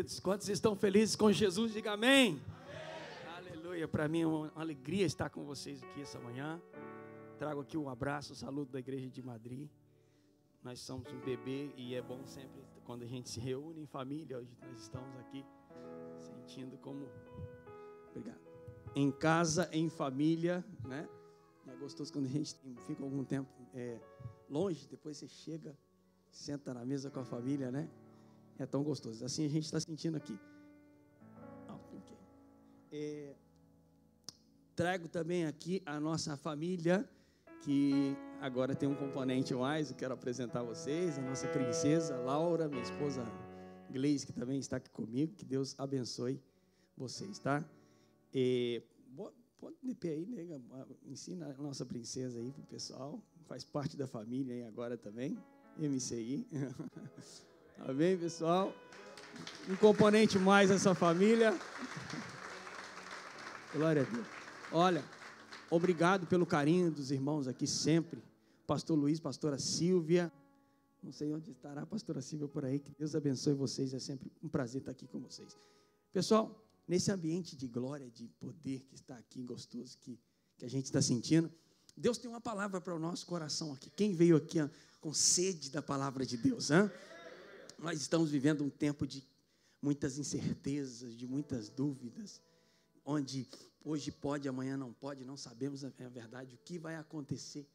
queridos? Quantos estão felizes com Jesus? Diga amém. Aleluia. Para mim é uma alegria estar com vocês aqui essa manhã. Trago aqui um abraço, um saludo da Igreja de Madrid. Nós somos um bebê e é bom sempre quando a gente se reúne em família. Hoje nós estamos aqui sentindo como... Obrigado. Em casa, em família, né? É gostoso quando a gente fica algum tempo longe, depois você chega, senta na mesa com a família, né? É tão gostoso. Assim a gente está sentindo aqui. Trago também aqui a nossa família, que agora tem um componente mais, eu quero apresentar a vocês, a nossa princesa Laura, minha esposa Gleice, que também está aqui comigo, que Deus abençoe vocês, tá? Pode de pé aí, né? Ensina a nossa princesa aí para o pessoal, faz parte da família aí agora também, MCI. Amém, pessoal? Um componente mais dessa família. Glória a Deus. Olha, obrigado pelo carinho dos irmãos aqui sempre. Pastor Luiz, pastora Silvia. Não sei onde estará a pastora Silvia por aí. Que Deus abençoe vocês. É sempre um prazer estar aqui com vocês. Pessoal, nesse ambiente de glória, de poder que está aqui, gostoso, que a gente está sentindo, Deus tem uma palavra para o nosso coração aqui. Quem veio aqui com sede da palavra de Deus, hein? Nós estamos vivendo um tempo de muitas incertezas, de muitas dúvidas, onde hoje pode, amanhã não pode, não sabemos a verdade, o que vai acontecer,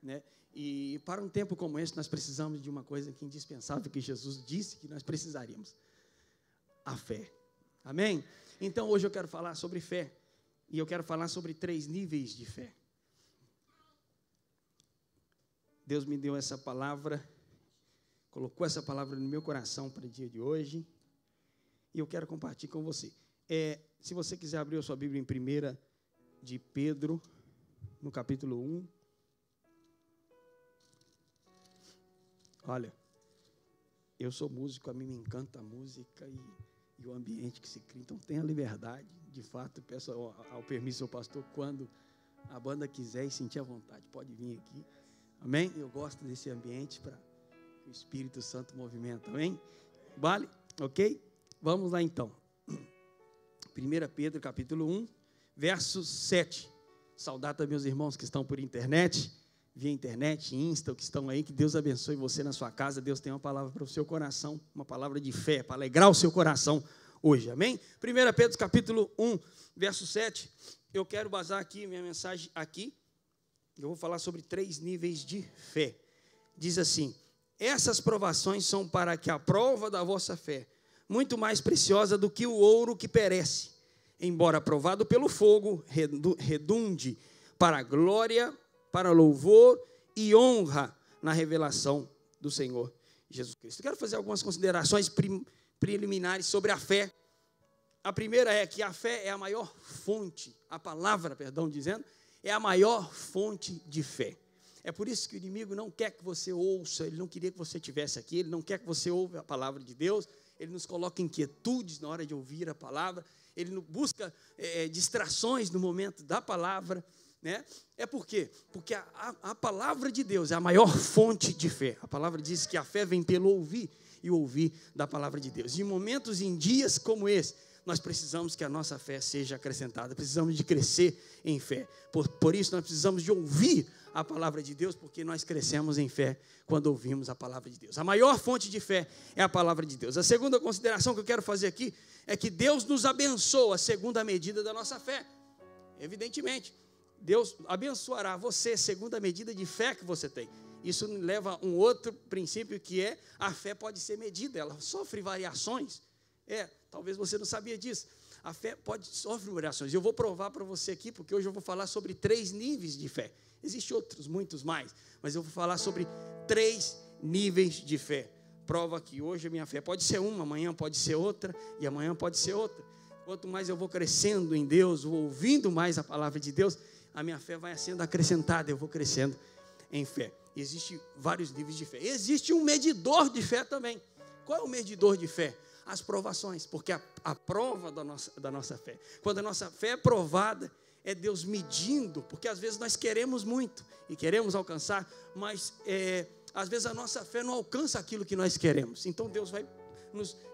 né? E para um tempo como esse, nós precisamos de uma coisa que é indispensável, que Jesus disse que nós precisaríamos: a fé. Amém? Então, hoje eu quero falar sobre fé, e eu quero falar sobre 3 níveis de fé. Deus me deu essa palavra, colocou essa palavra no meu coração para o dia de hoje, e eu quero compartilhar com você. Se você quiser abrir a sua Bíblia em 1 de Pedro, no capítulo 1. Olha, eu sou músico, a mim me encanta a música e o ambiente que se cria, então tenha liberdade, de fato, peço ao permisso ao pastor, quando a banda quiser e sentir a vontade, pode vir aqui, amém? Eu gosto desse ambiente para que o Espírito Santo movimenta, amém? Vale? Ok? Vamos lá então. 1 Pedro, capítulo 1, verso 7. Saudar também meus irmãos que estão por internet, via internet, Insta, que estão aí, que Deus abençoe você na sua casa. Deus tem uma palavra para o seu coração, uma palavra de fé, para alegrar o seu coração hoje, amém? 1 Pedro, capítulo 1, verso 7. Eu quero basar aqui, minha mensagem aqui, eu vou falar sobre 3 níveis de fé. Diz assim: essas provações são para que a prova da vossa fé, muito mais preciosa do que o ouro que perece, embora provado pelo fogo, redunde para a glória, para louvor e honra na revelação do Senhor Jesus Cristo. Eu quero fazer algumas considerações preliminares sobre a fé. A primeira é que a fé é a maior fonte, a palavra, dizendo, é a maior fonte de fé. É por isso que o inimigo não quer que você ouça, ele não queria que você estivesse aqui, ele não quer que você ouça a palavra de Deus, ele nos coloca inquietudes na hora de ouvir a palavra, ele não busca distrações no momento da palavra, né? É por quê? Porque a palavra de Deus é a maior fonte de fé. A palavra diz que a fé vem pelo ouvir, e ouvir da palavra de Deus. E em momentos, em dias como esse, nós precisamos que a nossa fé seja acrescentada, precisamos de crescer em fé. Por isso, nós precisamos de ouvir a palavra de Deus, porque nós crescemos em fé quando ouvimos a palavra de Deus. A maior fonte de fé é a palavra de Deus. A segunda consideração que eu quero fazer aqui é que Deus nos abençoa segundo a medida da nossa fé. Evidentemente, Deus abençoará você segundo a medida de fé que você tem. Isso leva a um outro princípio, que é: a fé pode ser medida, ela sofre variações. Talvez você não sabia disso. A fé sofre variações. Eu vou provar para você aqui, porque hoje eu vou falar sobre 3 níveis de fé. Existem outros, muitos mais, mas eu vou falar sobre 3 níveis de fé. Prova que hoje a minha fé pode ser uma, amanhã pode ser outra, e amanhã pode ser outra. Quanto mais eu vou crescendo em Deus, vou ouvindo mais a palavra de Deus, a minha fé vai sendo acrescentada, eu vou crescendo em fé. Existem vários níveis de fé. Existe um medidor de fé também. Qual é o medidor de fé? As provações, porque a prova da nossa fé. Quando a nossa fé é provada, é Deus medindo, porque às vezes nós queremos muito e queremos alcançar, mas às vezes a nossa fé não alcança aquilo que nós queremos. Então Deus vai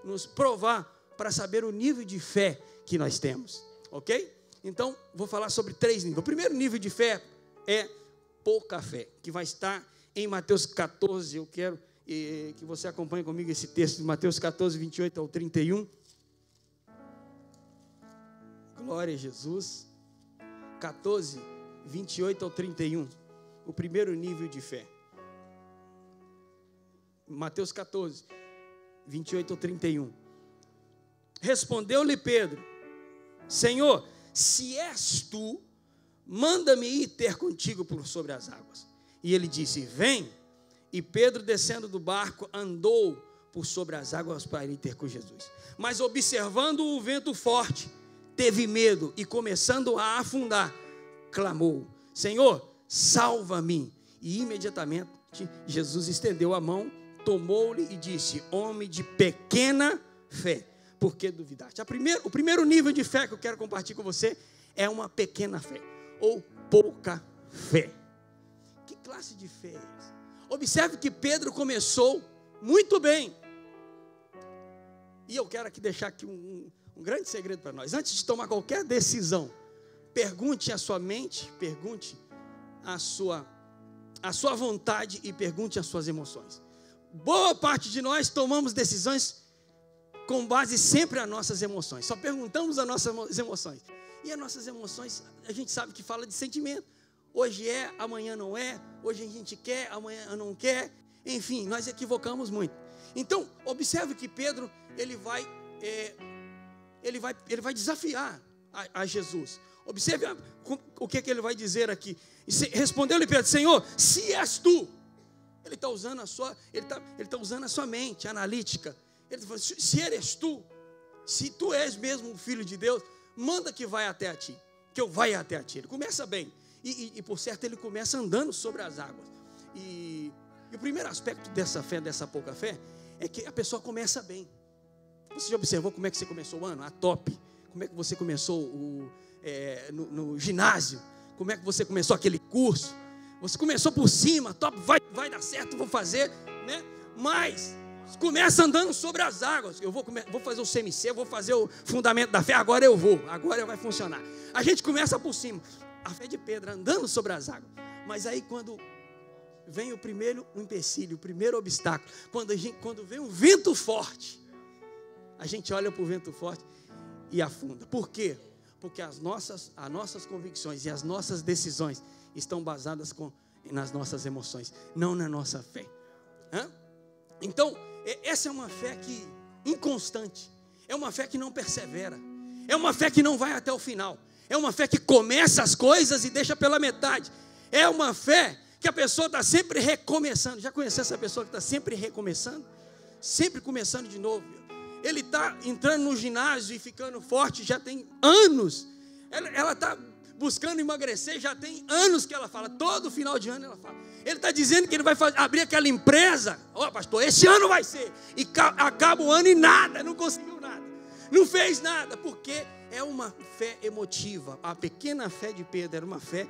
nos provar para saber o nível de fé que nós temos, ok? Então, vou falar sobre 3 níveis. O primeiro nível de fé é pouca fé, que vai estar em Mateus 14. Eu quero que você acompanhe comigo esse texto de Mateus 14, 28 ao 31. Glória a Jesus. 14, 28 ao 31. O primeiro nível de fé. Mateus 14, 28 ao 31. Respondeu-lhe Pedro: Senhor, se és tu, manda-me ir ter contigo por sobre as águas. E ele disse: vem. E Pedro, descendo do barco, andou por sobre as águas para ir ter com Jesus. Mas observando o vento forte, teve medo e, começando a afundar, clamou: Senhor, salva-me. E imediatamente Jesus estendeu a mão, tomou-lhe e disse: homem de pequena fé, por que duvidaste? O primeiro nível de fé que eu quero compartilhar com você é uma pequena fé, ou pouca fé. Que classe de fé é essa? Observe que Pedro começou muito bem. E eu quero aqui deixar aqui um grande segredo para nós. Antes de tomar qualquer decisão, pergunte à sua mente, pergunte à sua vontade e pergunte às suas emoções. Boa parte de nós tomamos decisões com base sempre nas nossas emoções. Só perguntamos as nossas emoções. E as nossas emoções, a gente sabe que fala de sentimento. Hoje é, amanhã não é. Hoje a gente quer, amanhã não quer. Enfim, nós equivocamos muito. Então, observe que Pedro, ele vai desafiar a Jesus. Observe o que ele vai dizer aqui. Respondeu-lhe Pedro: Senhor, se és tu. Ele está usando a sua mente analítica. Ele falou: se eres tu, se tu és mesmo o Filho de Deus, manda que vai até a ti, que eu vá até a ti. Ele começa bem. E por certo ele começa andando sobre as águas. E o primeiro aspecto dessa fé, dessa pouca fé, é que a pessoa começa bem. Você já observou como é que você começou o ano? A top. Como é que você começou no ginásio? Como é que você começou aquele curso? Você começou por cima, top, vai dar certo, vou fazer, né? Mas começa andando sobre as águas. Eu vou fazer o CMC, vou fazer o fundamento da fé, agora vai funcionar. A gente começa por cima. A fé de Pedro andando sobre as águas. Mas aí quando vem o primeiro empecilho, o primeiro obstáculo, quando vem um vento forte, a gente olha para o vento forte e afunda. Por quê? Porque as nossas convicções e as nossas decisões estão basadas nas nossas emoções, não na nossa fé. Então, essa é uma fé inconstante, é uma fé que não persevera, é uma fé que não vai até o final, é uma fé que começa as coisas e deixa pela metade, é uma fé que a pessoa está sempre recomeçando. Já conheceu essa pessoa que está sempre recomeçando? Sempre começando de novo. Ele está entrando no ginásio e ficando forte já tem anos. Ela está buscando emagrecer, já tem anos que ela fala. Todo final de ano ela fala. Ele está dizendo que ele vai abrir aquela empresa. Pastor, esse ano vai ser. E acaba o ano e nada, não conseguiu nada. Não fez nada, porque é uma fé emotiva. A pequena fé de Pedro era uma fé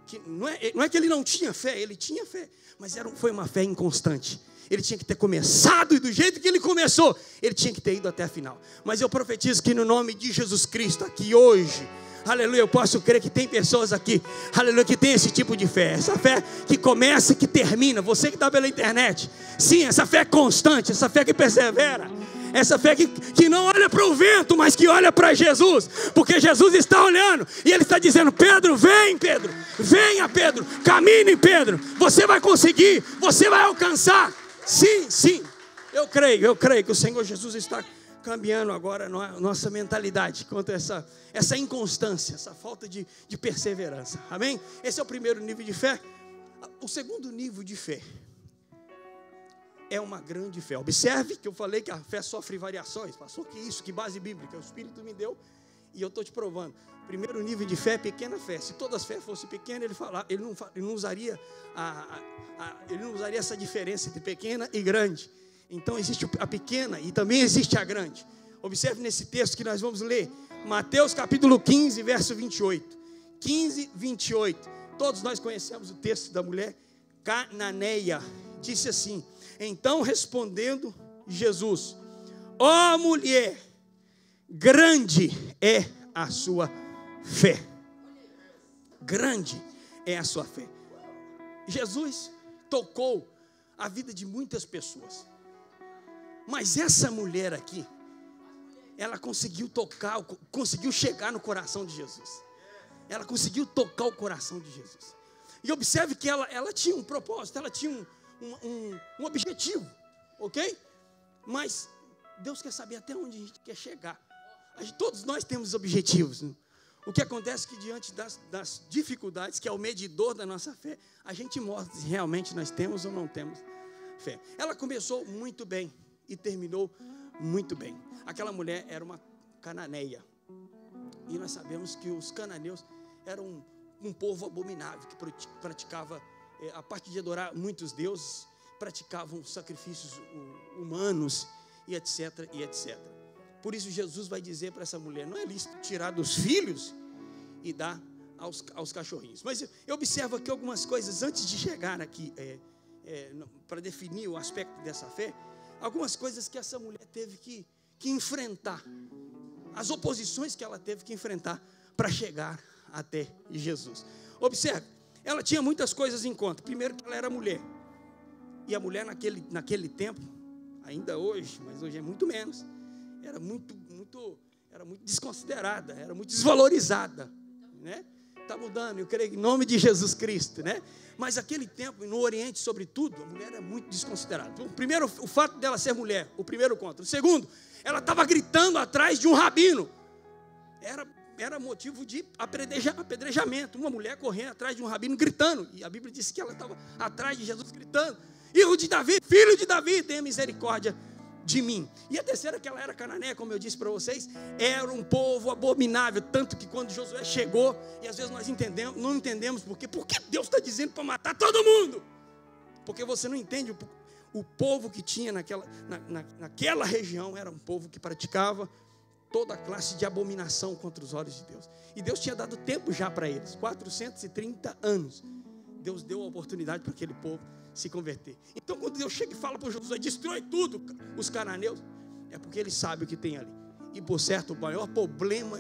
que não é que ele não tinha fé, ele tinha fé, mas foi uma fé inconstante. Ele tinha que ter começado, e do jeito que ele começou, ele tinha que ter ido até a final. Mas eu profetizo que no nome de Jesus Cristo, aqui hoje, aleluia, eu posso crer que tem pessoas aqui, aleluia, que tem esse tipo de fé. Essa fé que começa e que termina. Você que está pela internet, sim, essa fé constante, essa fé que persevera. Essa fé que não olha para o vento, mas que olha para Jesus. Porque Jesus está olhando e Ele está dizendo: Pedro, vem Pedro, venha Pedro, camine Pedro, você vai conseguir, você vai alcançar. Sim, eu creio que o Senhor Jesus está cambiando agora a nossa mentalidade quanto a essa inconstância, essa falta de perseverança. Amém? Esse é o primeiro nível de fé. O segundo nível de fé é uma grande fé. Observe que eu falei que a fé sofre variações. Passou que base bíblica o Espírito me deu e eu estou te provando. Primeiro nível de fé é pequena fé. Se todas as fés fossem pequenas, ele não usaria essa diferença entre pequena e grande. Então existe a pequena e também existe a grande. Observe nesse texto que nós vamos ler, Mateus capítulo 15, verso 28. 15, 28. Todos nós conhecemos o texto da mulher cananeia. Disse assim: então respondendo Jesus: ó mulher, grande é a sua fé. Grande é a sua fé. Jesus tocou a vida de muitas pessoas. Mas essa mulher aqui, ela conseguiu tocar, conseguiu chegar no coração de Jesus. Ela conseguiu tocar o coração de Jesus. E observe que ela tinha um propósito, ela tinha um objetivo, ok? Mas Deus quer saber até onde a gente quer chegar. Todos nós temos objetivos, né? O que acontece é que diante das dificuldades, que é o medidor da nossa fé, a gente mostra se realmente nós temos ou não temos fé. Ela começou muito bem e terminou muito bem. Aquela mulher era uma cananeia. E nós sabemos que os cananeus eram um povo abominável, que praticava, a parte de adorar muitos deuses, praticavam sacrifícios humanos e etc, e etc. Por isso Jesus vai dizer para essa mulher, não é lícito tirar dos filhos e dar aos cachorrinhos. Mas eu observo aqui algumas coisas antes de chegar aqui, para definir o aspecto dessa fé, algumas coisas que essa mulher teve que enfrentar, as oposições que ela teve que enfrentar para chegar até Jesus. Observe, ela tinha muitas coisas em conta. Primeiro que ela era mulher, e a mulher naquele tempo, ainda hoje, mas hoje é muito menos, era muito desconsiderada, era muito desvalorizada, né? Está mudando, eu creio em nome de Jesus Cristo, né? Mas naquele tempo, no Oriente sobretudo, a mulher era muito desconsiderada. O primeiro, o fato dela ser mulher, o primeiro contra. O segundo, ela estava gritando atrás de um rabino. Era motivo de apedrejamento. Uma mulher correndo atrás de um rabino gritando. E a Bíblia diz que ela estava atrás de Jesus gritando: Filho de Davi, filho de Davi, tenha misericórdia de mim. E a terceira, que ela era cananeia, como eu disse para vocês, era um povo abominável, tanto que quando Josué chegou, e às vezes nós não entendemos por que Deus está dizendo para matar todo mundo, porque você não entende o povo que tinha naquela região, era um povo que praticava toda a classe de abominação contra os olhos de Deus, e Deus tinha dado tempo já para eles, 430 anos, Deus deu a oportunidade para aquele povo se converter. Então quando Deus chega e fala para Josué, destrói tudo, os cananeus, é porque ele sabe o que tem ali. E por certo, o maior problema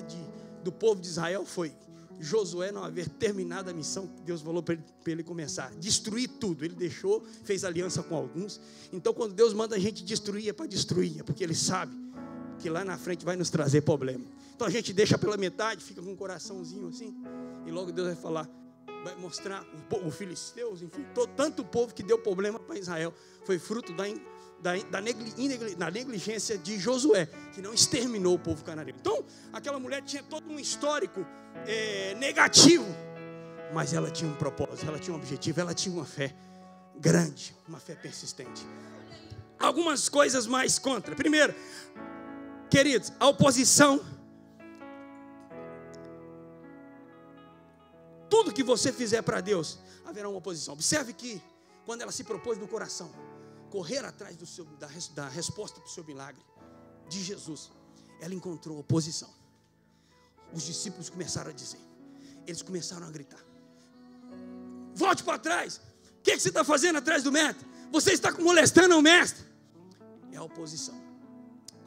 do povo de Israel foi Josué não haver terminado a missão que Deus falou para ele começar, destruir tudo. Ele deixou, fez aliança com alguns. Então quando Deus manda a gente destruir, é para destruir, é porque ele sabe que lá na frente vai nos trazer problema. Então a gente deixa pela metade, fica com um coraçãozinho assim, e logo Deus vai falar, vai mostrar os filisteus, enfim, tanto o povo que deu problema para Israel, foi fruto da negligência de Josué, que não exterminou o povo cananeu. Então, aquela mulher tinha todo um histórico negativo, mas ela tinha um propósito, ela tinha um objetivo, ela tinha uma fé grande, uma fé persistente. Algumas coisas mais contra. Primeiro, queridos, a oposição. Tudo que você fizer para Deus, haverá uma oposição. Observe que quando ela se propôs no coração correr atrás da resposta para o seu milagre de Jesus, ela encontrou oposição. Os discípulos começaram a dizer, eles começaram a gritar: volte para trás, o que você está fazendo atrás do mestre? Você está molestando o mestre. É a oposição.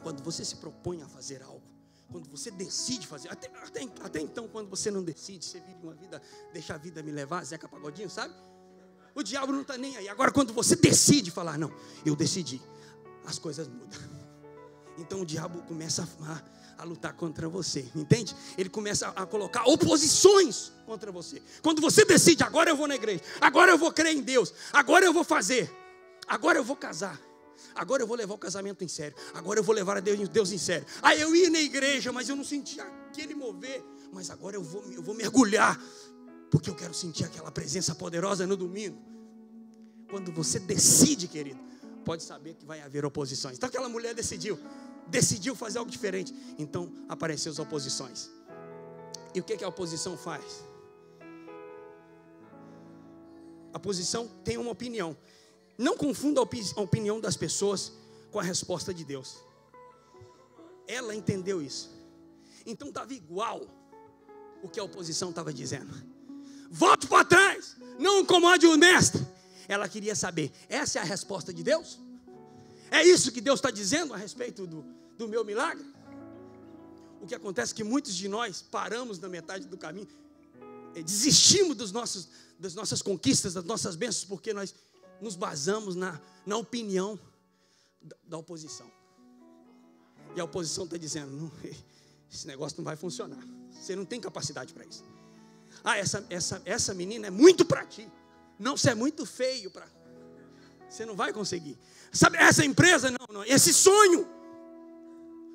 Quando você se propõe a fazer algo, quando você decide fazer, até então, quando você não decide, você vive uma vida, deixa a vida me levar, Zeca Pagodinho, sabe? O diabo não está nem aí. Agora, quando você decide falar, não, eu decidi, as coisas mudam. Então o diabo começa a lutar contra você, entende? Ele começa a colocar oposições contra você. Quando você decide, agora eu vou na igreja, agora eu vou crer em Deus, agora eu vou fazer, agora eu vou casar, agora eu vou levar o casamento em sério, agora eu vou levar a Deus em sério. Aí eu ia na igreja, mas eu não sentia aquele mover, mas agora eu vou mergulhar, porque eu quero sentir aquela presença poderosa no domingo. Quando você decide, querido, pode saber que vai haver oposições. Então aquela mulher decidiu fazer algo diferente. Então apareceram as oposições. E o que a oposição faz? A oposição tem uma opinião. Não confunda a opinião das pessoas com a resposta de Deus. Ela entendeu isso. Então estava igual o que a oposição estava dizendo. Volte para trás, não incomode o mestre. Ela queria saber, essa é a resposta de Deus? É isso que Deus está dizendo a respeito do meu milagre? o que acontece é que muitos de nós paramos na metade do caminho, desistimos das nossas conquistas, das nossas bênçãos, porque nós nos basamos na opinião da oposição. E a oposição está dizendo, não, esse negócio não vai funcionar, você não tem capacidade para isso. Ah, essa menina é muito para ti. Não, você é muito feio para... Você não vai conseguir. Sabe, essa empresa, não, esse sonho,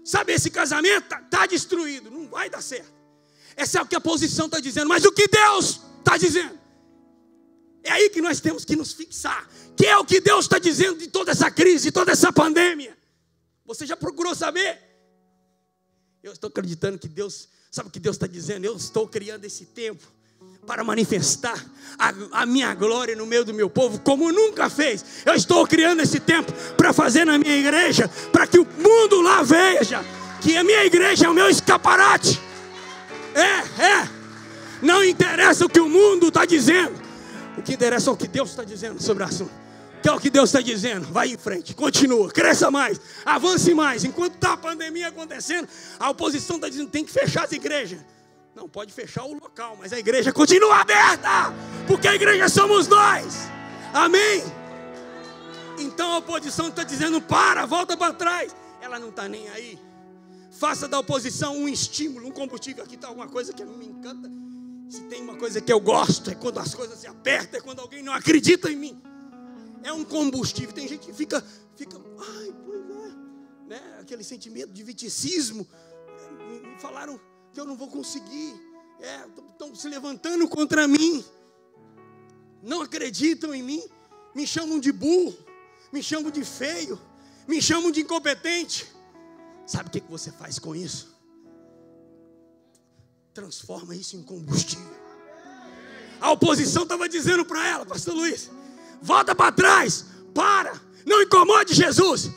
sabe, esse casamento está destruído, não vai dar certo. Essa é o que a oposição está dizendo, mas o que Deus está dizendo? É aí que nós temos que nos fixar. Que é o que Deus está dizendo de toda essa crise, de toda essa pandemia. Você já procurou saber? Eu estou acreditando que Deus, sabe o que Deus está dizendo? Eu estou criando esse tempo para manifestar a minha glória no meio do meu povo, como nunca fez. Eu estou criando esse tempo para fazer na minha igreja, para que o mundo lá veja que a minha igreja é o meu escaparate. Não interessa o que o mundo está dizendo, o que interessa é o que Deus está dizendo sobre o assunto. Que é o que Deus está dizendo, vai em frente, continua, cresça mais, avance mais. Enquanto está a pandemia acontecendo, a oposição está dizendo, tem que fechar as igrejas. Não, pode fechar o local, mas a igreja continua aberta, porque a igreja somos nós, amém? Então a oposição está dizendo, volta para trás. Ela não está nem aí. Faça da oposição um estímulo, um combustível. Aqui está alguma coisa que não me encanta. Se tem uma coisa que eu gosto, é quando as coisas se apertam, é quando alguém não acredita em mim. É um combustível. Tem gente que fica, ai, pois é, né? Aquele sentimento de viticismo. Me falaram que eu não vou conseguir. Estão se levantando contra mim. Não acreditam em mim. Me chamam de burro. Me chamam de feio. Me chamam de incompetente. Sabe o que você faz com isso? Transforma isso em combustível. A oposição estava dizendo para ela, pastor Luiz, volta para trás, não incomode Jesus.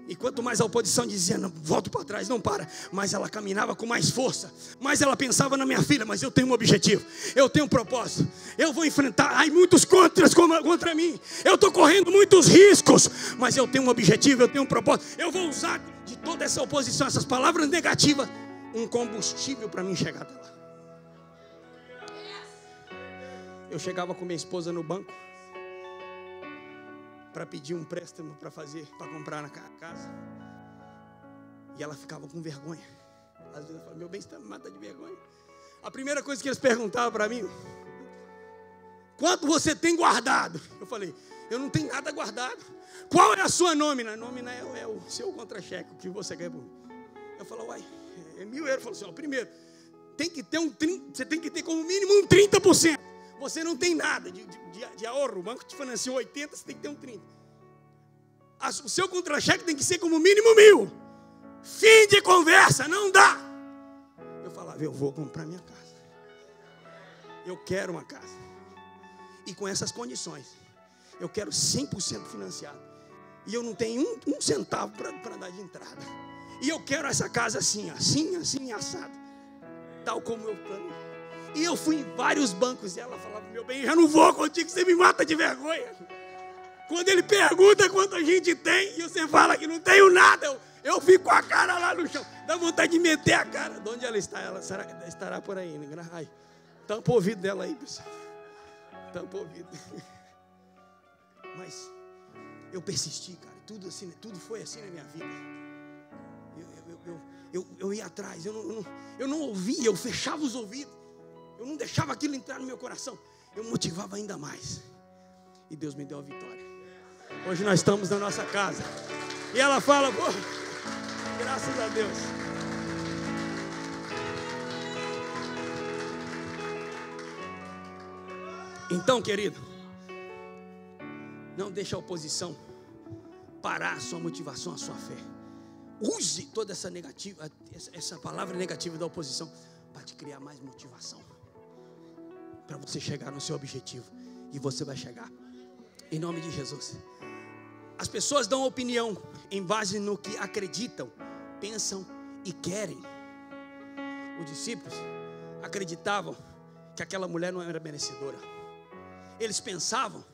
E quanto mais a oposição dizia, não, volta para trás, não para, mais ela caminhava com mais força, mais ela pensava na minha filha, mas eu tenho um objetivo, eu tenho um propósito, eu vou enfrentar, há muitos contras contra mim, eu estou correndo muitos riscos, mas eu tenho um objetivo, eu tenho um propósito, eu vou usar de toda essa oposição, essas palavras negativas, um combustível para mim chegar até lá. Eu chegava com minha esposa no banco para pedir um empréstimo para comprar na casa, e ela ficava com vergonha. Às vezes eu falava, meu bem, você me mata de vergonha. A primeira coisa que eles perguntavam para mim, quanto você tem guardado? Eu falei, eu não tenho nada guardado. Qual é a sua nómina? A nómina é o seu contra-cheque, o que você ganha por mim. Eu falei, uai, é 1.000 euros. Eu falei assim, primeiro, você tem que ter como mínimo um 30%. Você não tem nada de ahorro, o banco te financiou 80, você tem que ter um 30. O seu contra-cheque tem que ser como mínimo 1.000. Fim de conversa, não dá. Eu falava, eu vou comprar minha casa. Eu quero uma casa. E com essas condições, eu quero 100% financiado. E eu não tenho um centavo para dar de entrada. E eu quero essa casa assim, assado. Tal como eu plano. E eu fui em vários bancos e ela falava, meu bem, já não vou contigo, você me mata de vergonha. Quando ele pergunta quanto a gente tem, e você fala que não tenho nada, eu fico com a cara lá no chão. Dá vontade de meter a cara. De onde ela está? Ela estará por aí, né? Ai, tampa o ouvido dela aí, pessoal. Tampa o ouvido. Mas eu persisti, cara. Tudo foi assim na minha vida. Eu ia atrás, eu não ouvia, eu fechava os ouvidos. Eu não deixava aquilo entrar no meu coração. Eu motivava ainda mais. E Deus me deu a vitória. Hoje nós estamos na nossa casa. E ela fala, pô, graças a Deus. Então, querido, não deixe a oposição parar a sua motivação, a sua fé. Use toda essa palavra negativa da oposição para te criar mais motivação, para você chegar no seu objetivo. E você vai chegar, em nome de Jesus. As pessoas dão opinião em base no que acreditam, pensam e querem. Os discípulos acreditavam que aquela mulher não era merecedora. Eles pensavam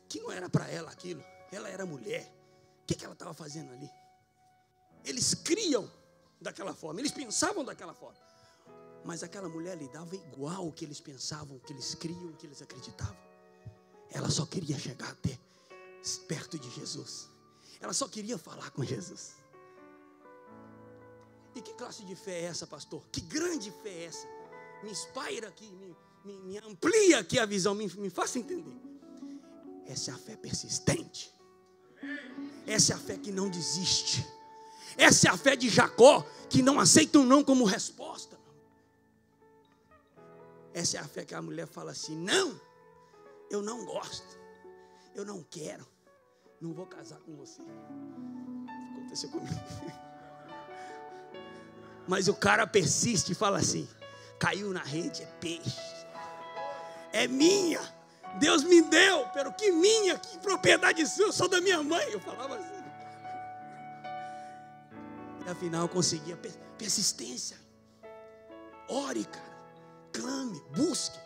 que não era para ela aquilo. Ela era mulher. O que ela estava fazendo ali? Eles criam daquela forma, eles pensavam daquela forma. Mas aquela mulher lidava igual o que eles pensavam, o que eles criam, o que eles acreditavam. Ela só queria chegar até perto de Jesus. Ela só queria falar com Jesus. E que classe de fé é essa, pastor? Que grande fé é essa? Me inspira aqui, me amplia aqui a visão, me faça entender. Essa é a fé persistente. Essa é a fé que não desiste. Essa é a fé de Jacó, que não aceita um não como resposta. Essa é a fé que a mulher fala assim: não, eu não gosto, eu não quero, não vou casar com você. Aconteceu comigo. Mas o cara persiste e fala assim: caiu na rede, é peixe, é minha, Deus me deu, pero que minha, que propriedade sua, eu sou da minha mãe. Eu falava assim. E afinal eu conseguia persistência. Ore, cara. Clame, busque,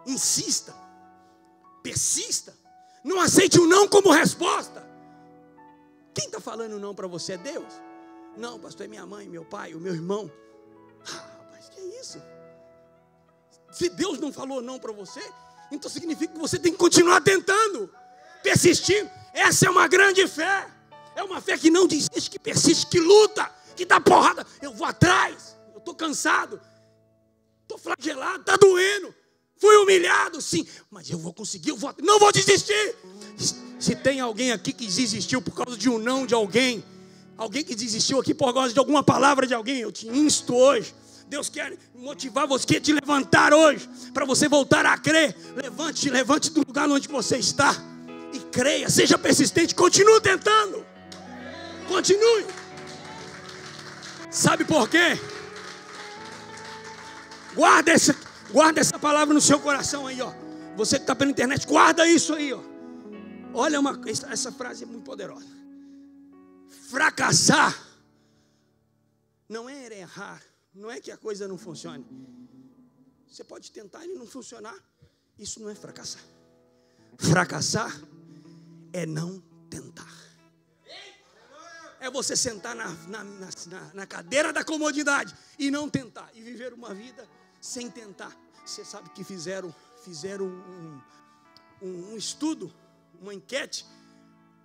insista, persista. Não aceite o não como resposta. Quem está falando não para você é Deus? Não, pastor, é minha mãe, meu pai, o meu irmão. Mas que é isso? Se Deus não falou não para você, então significa que você tem que continuar tentando, persistindo. Essa é uma grande fé. É uma fé que não desiste, que persiste, que luta, que dá porrada. Eu vou atrás, eu estou cansado, estou flagelado, está doendo, fui humilhado, sim, mas eu vou conseguir, não vou desistir. Se tem alguém aqui que desistiu por causa de um não de alguém que desistiu aqui por causa de alguma palavra de alguém, eu te insto hoje. Deus quer motivar você, quer te levantar hoje, para você voltar a crer. Levante do lugar onde você está e creia, seja persistente, continue tentando, continue. Sabe por quê? Guarda essa palavra no seu coração aí, ó. Você que está pela internet, guarda isso aí, ó. Olha, essa frase é muito poderosa. Fracassar não é errar, não é que a coisa não funcione. Você pode tentar e não funcionar. Isso não é fracassar. Fracassar é não tentar. É você sentar na cadeira da comodidade e não tentar. E viver uma vida sem tentar. Você sabe que fizeram um estudo, uma enquete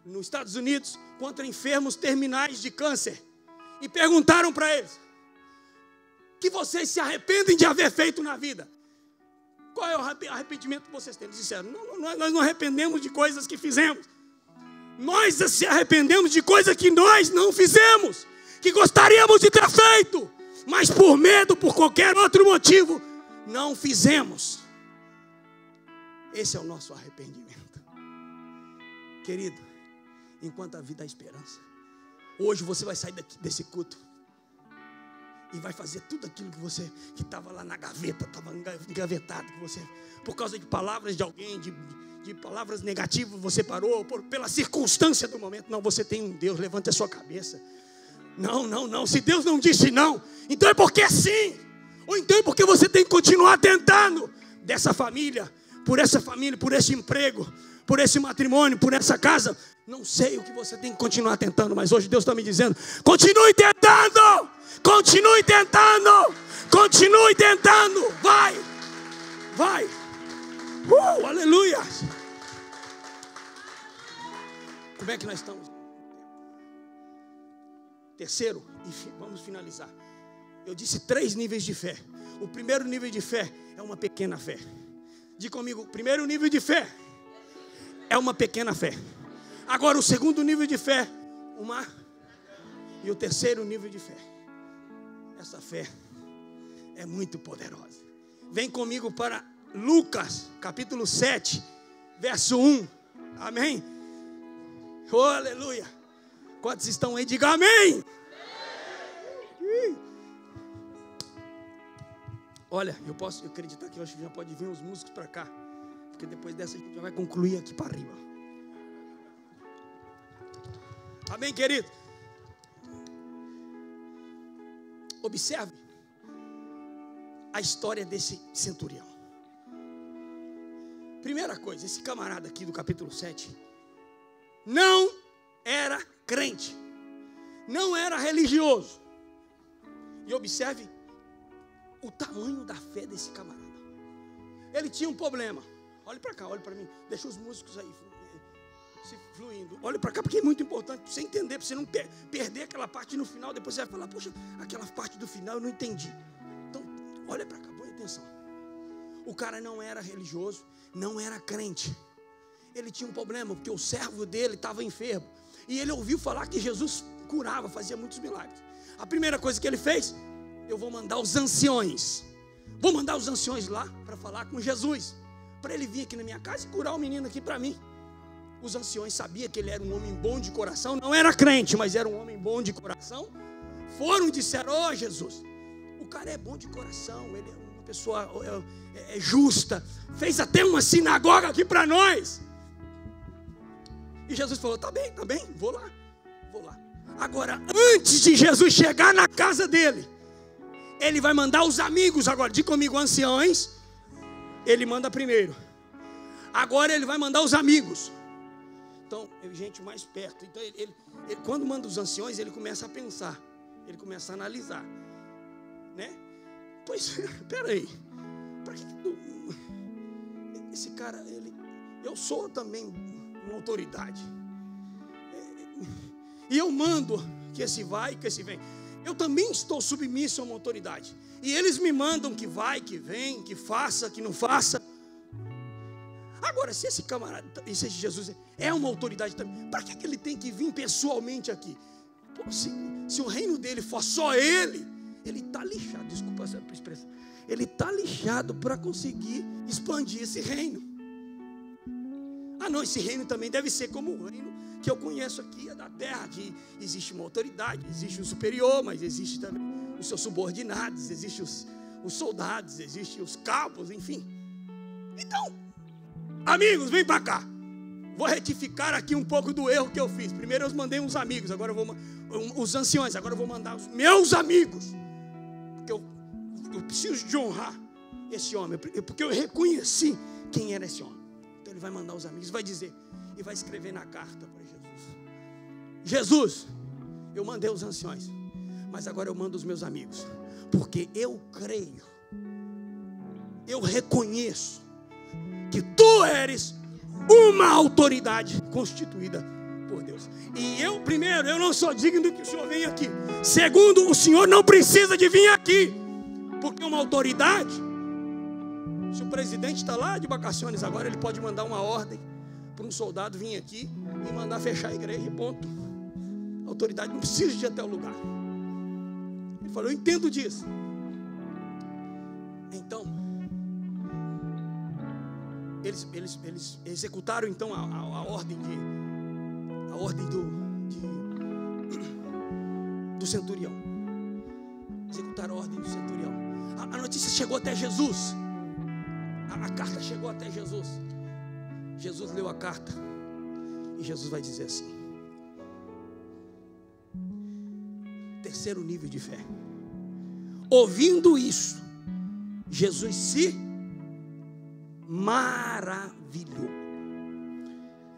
nos Estados Unidos contra enfermos terminais de câncer. E perguntaram para eles: que vocês se arrependem de haver feito na vida? Qual é o arrependimento que vocês têm? Eles disseram: nós não arrependemos de coisas que fizemos. Nós se arrependemos de coisas que nós não fizemos, que gostaríamos de ter feito, mas por medo, por qualquer outro motivo, não fizemos. Esse é o nosso arrependimento. Querido, enquanto a vida há esperança, hoje você vai sair desse culto e vai fazer tudo aquilo que estava lá na gaveta, estava engavetado, que você, por causa de palavras de alguém, de palavras negativas, você parou, pela circunstância do momento. Não, você tem um Deus, levante a sua cabeça. Não, se Deus não disse não, então é porque é sim, ou então é porque você tem que continuar tentando. Dessa família, por esse emprego, por esse matrimônio, por essa casa, não sei o que você tem que continuar tentando, mas hoje Deus está me dizendo: continue tentando, continue tentando, continue tentando, vai, aleluia. Como é que nós estamos? Terceiro, e vamos finalizar. Eu disse 3 níveis de fé. O primeiro nível de fé é uma pequena fé. Diga comigo: o primeiro nível de fé é uma pequena fé. Agora o segundo nível de fé, e o terceiro nível de fé. Essa fé é muito poderosa. Vem comigo para Lucas, capítulo 7, verso 1. Amém? Oh, aleluia. Quantos estão aí? Diga amém. Olha, eu posso acreditar que hoje já pode vir os músicos para cá, porque depois dessa a gente já vai concluir aqui para arriba. Amém, querido? Observe a história desse centurião. Primeira coisa, esse camarada aqui do capítulo 7 não era crente, não era religioso, E observe o tamanho da fé desse camarada. Ele tinha um problema. Olhe para cá, olhe para mim. Deixa os músicos aí se fluindo. Olhe para cá, porque é muito importante para você entender, para você não perder aquela parte no final. Depois você vai falar, poxa, aquela parte do final eu não entendi. Então, olha para cá, põe atenção. O cara não era religioso, não era crente. Ele tinha um problema, porque o servo dele estava enfermo. E ele ouviu falar que Jesus curava, fazia muitos milagres. A primeira coisa que ele fez, eu vou mandar os anciões. Vou mandar os anciões lá para falar com Jesus, para ele vir aqui na minha casa e curar o menino aqui para mim. Os anciões sabiam que ele era um homem bom de coração, não era crente, mas era um homem bom de coração. Foram e disseram, ó Jesus, o cara é bom de coração, ele é uma pessoa justa, fez até uma sinagoga aqui para nós. E Jesus falou, tá bem, vou lá. Agora, antes de Jesus chegar na casa dele, ele vai mandar os amigos agora. Diga comigo, anciões. Ele manda primeiro. Agora ele vai mandar os amigos. Então, gente mais perto. Então, ele quando manda os anciões, ele começa a pensar. Ele começa a analisar. Né? Pois, peraí. Para que esse cara, eu sou também uma autoridade. E eu mando que esse vai, que esse vem. Eu também estou submisso a uma autoridade. E eles me mandam que vai, que vem, que faça, que não faça. Agora, se esse camarada, se Jesus é uma autoridade também, para que ele tem que vir pessoalmente aqui? Pô, se o reino dele for só ele está lixado, desculpa essa expressão. Ele está lixado para conseguir expandir esse reino. Ah não, esse reino também deve ser como o reino que eu conheço aqui, é da terra, que existe uma autoridade, existe um superior, mas existe também os seus subordinados, existem os soldados, existem os cabos, enfim. Então, amigos, vem para cá. Vou retificar aqui um pouco do erro que eu fiz. Primeiro eu mandei uns amigos, agora eu vou os anciões, agora eu vou mandar os meus amigos. Porque eu preciso de honrar esse homem, porque eu reconheci quem era esse homem. Então ele vai mandar os amigos, vai dizer e vai escrever na carta para Jesus, eu mandei os anciões, mas agora eu mando os meus amigos, porque eu creio, eu reconheço que tu eres uma autoridade constituída por Deus. E eu, primeiro, eu não sou digno que o Senhor venha aqui. Segundo, o Senhor não precisa de vir aqui, porque uma autoridade, se o presidente está lá de vacações agora, ele pode mandar uma ordem para um soldado vir aqui e mandar fechar a igreja e ponto. A autoridade não precisa de ir até o lugar. Ele falou, eu entendo disso. Então, eles executaram então a ordem do centurião. Executaram a ordem do centurião. A notícia chegou até Jesus. A carta chegou até Jesus. Jesus leu a carta e Jesus vai dizer assim: terceiro nível de fé. Ouvindo isso, Jesus se maravilhou.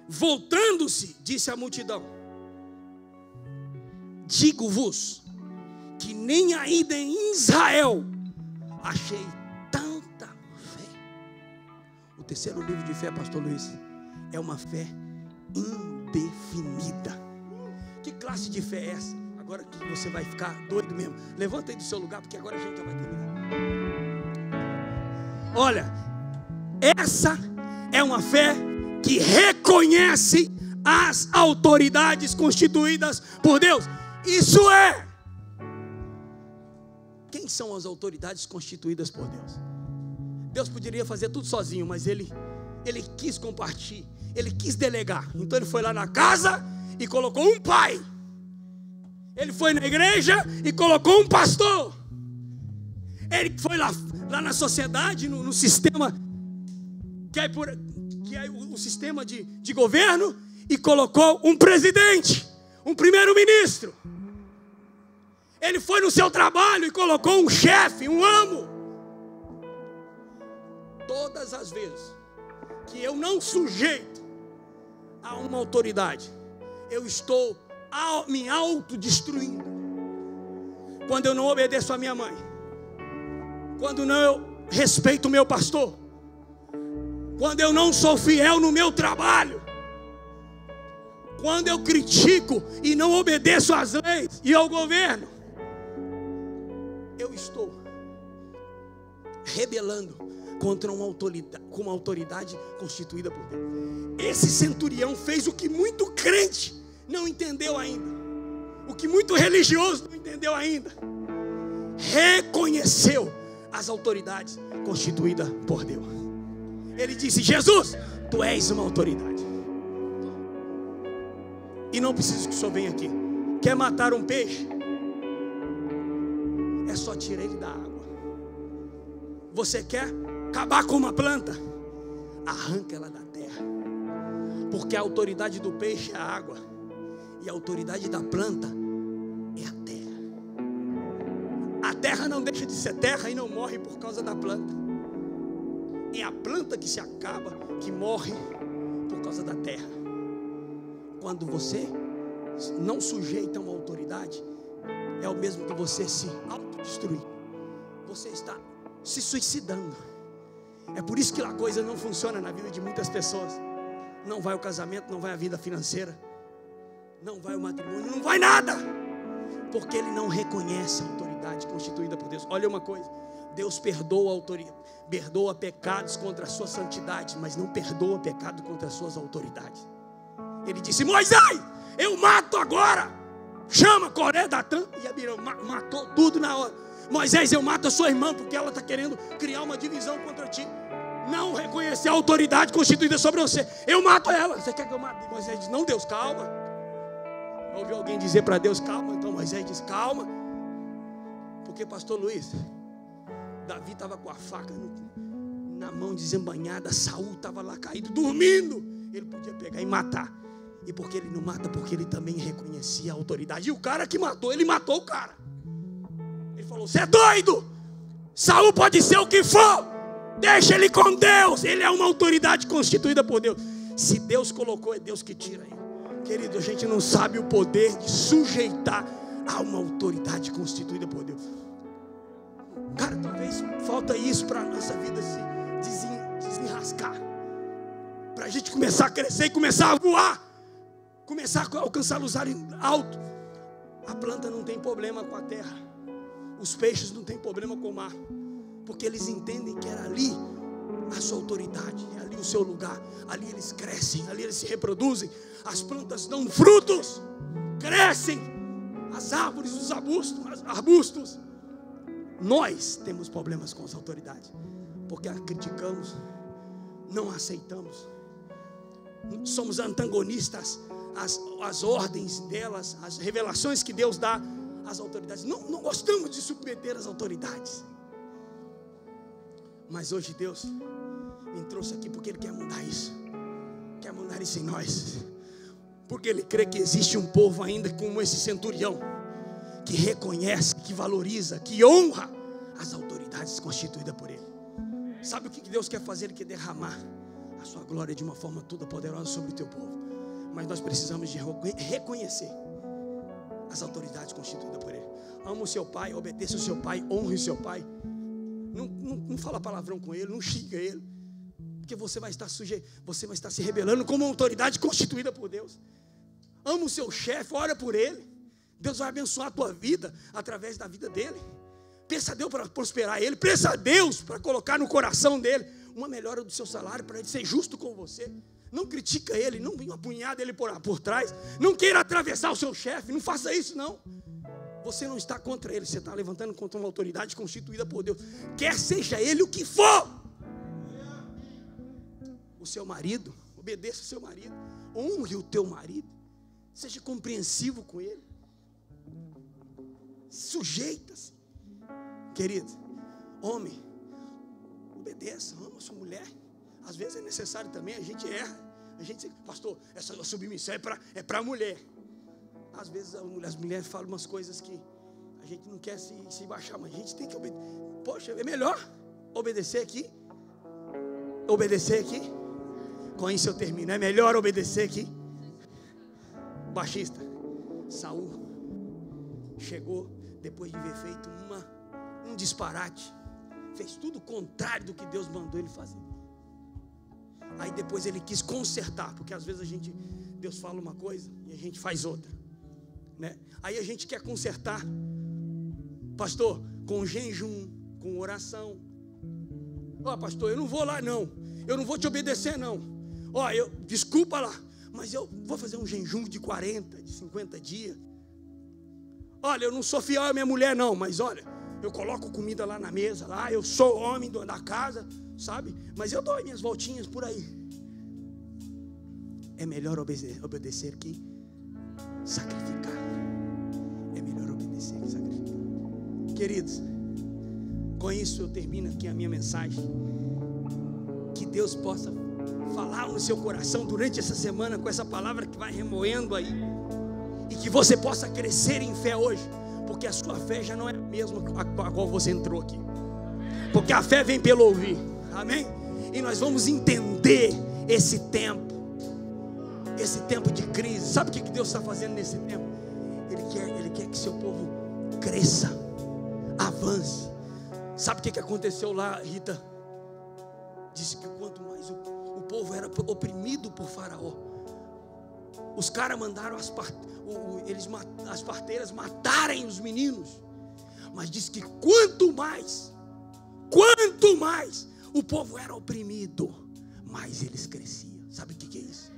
Voltando-se, disse à multidão: digo-vos que nem ainda em Israel achei tanta fé. O terceiro nível de fé, pastor Luiz, é uma fé indefinida. Que classe de fé é essa? Agora que você vai ficar doido mesmo. Levanta aí do seu lugar, porque agora a gente já vai terminar. Olha, essa é uma fé que reconhece as autoridades constituídas por Deus. Isso é. Quem são as autoridades constituídas por Deus? Deus poderia fazer tudo sozinho, mas Ele quis compartilhar, Ele quis delegar. Então Ele foi lá na casa e colocou um pai. Ele foi na igreja e colocou um pastor. Ele foi lá na sociedade, no sistema que é o sistema de governo, e colocou um presidente, um primeiro-ministro. Ele foi no seu trabalho e colocou um chefe, um amo. Todas as vezes que eu não sujeito a uma autoridade, eu estou me autodestruindo. quando eu não obedeço a minha mãe, quando não eu respeito o meu pastor, quando eu não sou fiel no meu trabalho, quando eu critico e não obedeço às leis e ao governo, eu estou rebelando contra uma autoridade constituída por Deus. Esse centurião fez o que muito crente não entendeu ainda, o que muito religioso não entendeu ainda. Reconheceu as autoridades constituídas por Deus. Ele disse: Jesus, tu és uma autoridade, e não preciso que o senhor venha aqui. Quer matar um peixe? É só tirar ele da água. Você quer acabar com uma planta? Arranca ela da terra. Porque a autoridade do peixe é a água, e a autoridade da planta é a terra. A terra não deixa de ser terra e não morre por causa da planta. É a planta que se acaba, que morre por causa da terra. Quando você não sujeita uma autoridade, é o mesmo que você se autodestruir. Você está se suicidando. É por isso que a coisa não funciona na vida de muitas pessoas. Não vai o casamento, não vai a vida financeira, não vai o matrimônio, não vai nada, porque ele não reconhece a autoridade constituída por Deus. Olha uma coisa: Deus perdoa pecados contra a sua santidade, mas não perdoa pecado contra as suas autoridades. Ele disse: Moisés, eu mato agora. Chama Coré, Datã e Abirão. Matou tudo na hora. Moisés, eu mato a sua irmã, porque ela está querendo criar uma divisão contra ti. Não reconhecer a autoridade constituída sobre você. Eu mato ela. Você quer que eu mate? Moisés diz: não, Deus, calma. Ouviu alguém dizer para Deus: calma? Então Moisés diz: calma. Porque, pastor Luiz, Davi estava com a faca na mão desembanhada, Saul estava lá caído, dormindo. Ele podia pegar e matar. E porque ele não mata? Porque ele também reconhecia a autoridade. E o cara que matou, ele matou o cara. Ele falou: você é doido? Saul pode ser o que for, deixa ele com Deus. Ele é uma autoridade constituída por Deus. Se Deus colocou, é Deus que tira ele. Querido, a gente não sabe o poder de sujeitar a uma autoridade constituída por Deus. Cara, talvez falta isso para a nossa vida se desenrascar, para a gente começar a crescer e começar a voar, começar a alcançar os ares altos. A planta não tem problema com a terra, os peixes não tem problema com o mar, porque eles entendem que era ali a sua autoridade, é ali o seu lugar. Ali eles crescem, ali eles se reproduzem. As plantas dão frutos, crescem, as árvores, os arbustos. Nós temos problemas com as autoridades, porque a criticamos, não aceitamos, somos antagonistas às ordens delas, às revelações que Deus dá às autoridades. Não gostamos de submeter as autoridades. Mas hoje Deus me trouxe aqui porque Ele quer mudar isso. Quer mudar isso em nós. Porque Ele crê que existe um povo ainda como esse centurião, que reconhece, que valoriza, que honra as autoridades constituídas por Ele. Sabe o que Deus quer fazer? Ele quer derramar a sua glória de uma forma toda poderosa sobre o teu povo. Mas nós precisamos de reconhecer as autoridades constituídas por Ele. Ama o seu pai, obedeça o seu pai, honre o seu pai. Não fala palavrão com ele, não xinga ele, porque você vai estar você vai estar se rebelando como uma autoridade constituída por Deus. Ama o seu chefe, ora por ele. Deus vai abençoar a tua vida através da vida dele. Peça a Deus para prosperar ele. Peça a Deus para colocar no coração dele uma melhora do seu salário, para ele ser justo com você. Não critica ele, não apunhada ele por trás. Não queira atravessar o seu chefe, não faça isso não. Você não está contra ele, você está levantando contra uma autoridade constituída por Deus. Quer seja ele o que for. O seu marido, obedeça o seu marido. Honre o teu marido. Seja compreensivo com ele. Sujeita-se. Querido, homem, obedeça, ama a sua mulher. Às vezes é necessário também, a gente erra. A gente, pastor, essa submissão é para a mulher. Às vezes as mulheres falam umas coisas que a gente não quer se baixar, mas a gente tem que obedecer. Poxa, é melhor obedecer aqui. Obedecer aqui. Com isso eu termino. É melhor obedecer aqui. Baixista, Saul chegou depois de ver feito um disparate, fez tudo o contrário do que Deus mandou ele fazer. Aí depois ele quis consertar, porque às vezes Deus fala uma coisa e a gente faz outra, né? Aí a gente quer consertar, pastor, com jejum, com oração. Ó, pastor, eu não vou lá não, eu não vou te obedecer não. Ó, desculpa lá, mas eu vou fazer um jejum de 40, de 50 dias. Olha, eu não sou fiel à minha mulher não, mas olha, eu coloco comida lá na mesa, lá, eu sou homem da casa, sabe? Mas eu dou minhas voltinhas por aí. É melhor obedecer que sacrificar. É melhor obedecer que sacrificar. Queridos, com isso eu termino aqui a minha mensagem. Que Deus possa falar no seu coração durante essa semana com essa palavra que vai remoendo aí. E que você possa crescer em fé hoje, porque a sua fé já não é a mesma a qual você entrou aqui. Porque a fé vem pelo ouvir. Amém? E nós vamos entender esse tempo de crise. Sabe o que Deus está fazendo nesse tempo? Ele quer que seu povo cresça, avance. Sabe o que aconteceu lá, Rita? Disse que quanto mais o povo era oprimido por Faraó, os caras mandaram as parteiras matarem os meninos. Mas diz que quanto mais o povo era oprimido, mais eles cresciam. Sabe o que é isso?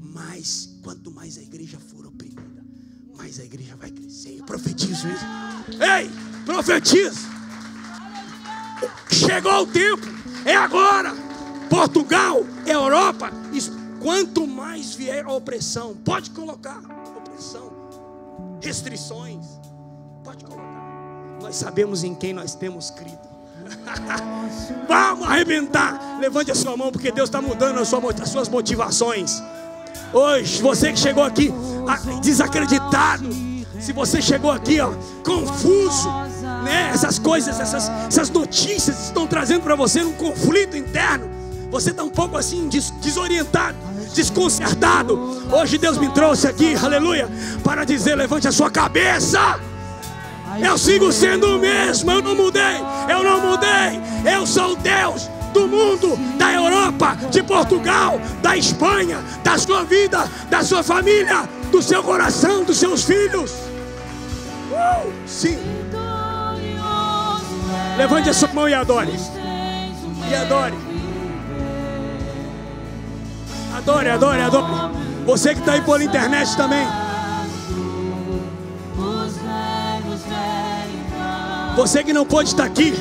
Mas quanto mais a igreja for oprimida, mais a igreja vai crescer. Eu profetizo isso. Ei, profetizo. Chegou o tempo, é agora. Portugal, Europa, quanto mais vier a opressão, pode colocar opressão, restrições, pode colocar. Nós sabemos em quem nós temos crido. Vamos arrebentar. Levante a sua mão, porque Deus está mudando as suas motivações. Hoje, você que chegou aqui desacreditado, se você chegou aqui confuso, né? Essas coisas, essas notícias estão trazendo para você um conflito interno. Você está um pouco assim desorientado, desconcertado. Hoje Deus me trouxe aqui, aleluia, para dizer: levante a sua cabeça. Eu sigo sendo o mesmo, eu não mudei. Eu sou o Deus do mundo, da Europa, de Portugal, da Espanha, da sua vida, da sua família, do seu coração, dos seus filhos. Sim. Levante a sua mão e adore. E adore. Adore. Você que está aí pela internet também. Você que não pode estar aqui,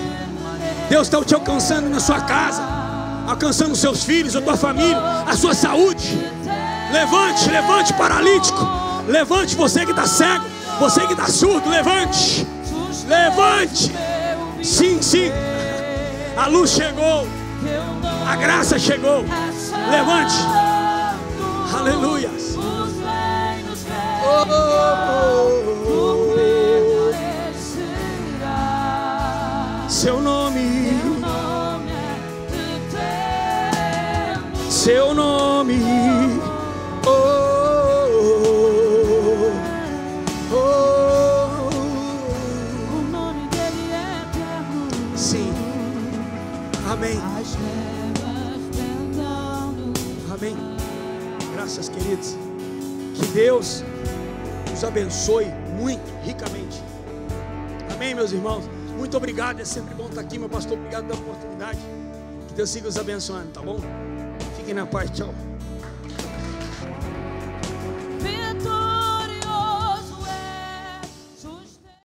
Deus está te alcançando na sua casa, alcançando os seus filhos, a tua família, a sua saúde. Levante paralítico. Levante você que está cego, você que está surdo, levante. Sim. A luz chegou, a graça chegou. Levante. Aleluia. Seu nome o nome dele é eterno. Sim. Amém. Amém. Graças, queridos. Que Deus nos abençoe muito, ricamente. Amém, meus irmãos. Muito obrigado, é sempre bom estar aqui, meu pastor. Obrigado pela oportunidade. Que Deus siga os abençoando, tá bom? Fiquem na paz, tchau.